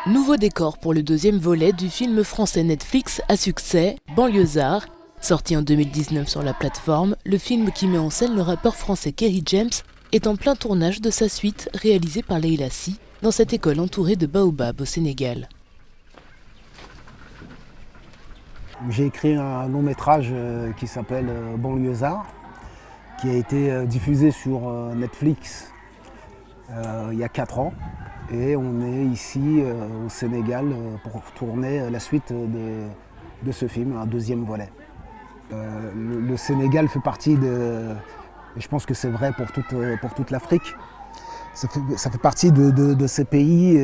Nouveau décor pour le deuxième volet du film français Netflix à succès, Banlieusards. Sorti en 2019 sur la plateforme, le film qui met en scène le rappeur français Kerry James est en plein tournage de sa suite réalisée par Leila Si dans cette école entourée de baobabs au Sénégal. J'ai écrit un long métrage qui s'appelle Banlieusards, qui a été diffusé sur Netflix il y a 4 ans. Et on est ici au Sénégal pour tourner la suite de ce film, un deuxième volet. Le Sénégal fait partie et je pense que c'est vrai pour toute l'Afrique, ça fait partie de ces pays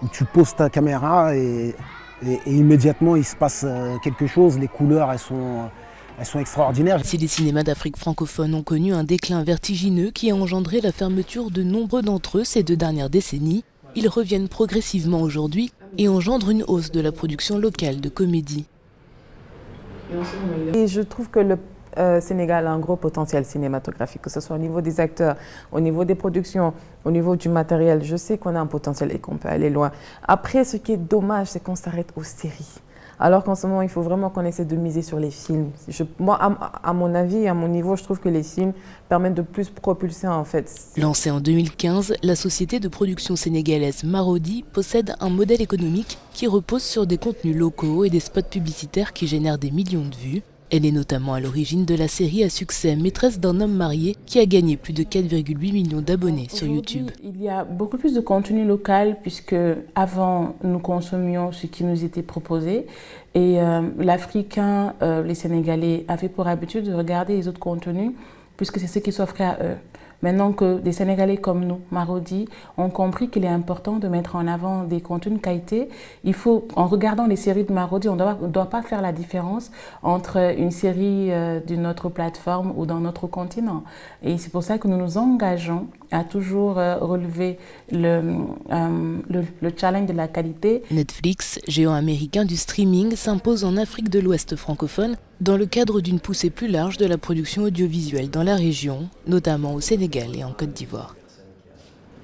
où tu poses ta caméra et immédiatement il se passe quelque chose, les couleurs elles sont extraordinaires. Si les cinémas d'Afrique francophone ont connu un déclin vertigineux qui a engendré la fermeture de nombreux d'entre eux ces 2 dernières décennies, ils reviennent progressivement aujourd'hui et engendrent une hausse de la production locale de comédie. Et je trouve que le Sénégal a un gros potentiel cinématographique, que ce soit au niveau des acteurs, au niveau des productions, au niveau du matériel. Je sais qu'on a un potentiel et qu'on peut aller loin. Après, ce qui est dommage, c'est qu'on s'arrête aux séries. Alors qu'en ce moment, il faut vraiment qu'on essaie de miser sur les films. Moi, à mon avis, à mon niveau, je trouve que les films permettent de plus propulser en fait. Lancée en 2015, la société de production sénégalaise Marodi possède un modèle économique qui repose sur des contenus locaux et des spots publicitaires qui génèrent des millions de vues. Elle est notamment à l'origine de la série à succès Maîtresse d'un homme marié qui a gagné plus de 4,8 millions d'abonnés sur YouTube. Il y a beaucoup plus de contenu local puisque avant nous consommions ce qui nous était proposé et l'Africain, les Sénégalais avaient pour habitude de regarder les autres contenus puisque c'est ce qui s'offrait à eux. Maintenant que des Sénégalais comme nous, Marodi, ont compris qu'il est important de mettre en avant des contenus de qualité, il faut, en regardant les séries de Marodi, on ne doit pas faire la différence entre une série d'une autre plateforme ou d'un autre continent. Et c'est pour ça que nous nous engageons à toujours relever le challenge de la qualité. Netflix, géant américain du streaming, s'impose en Afrique de l'Ouest francophone dans le cadre d'une poussée plus large de la production audiovisuelle dans la région, notamment au Sénégal et en Côte d'Ivoire.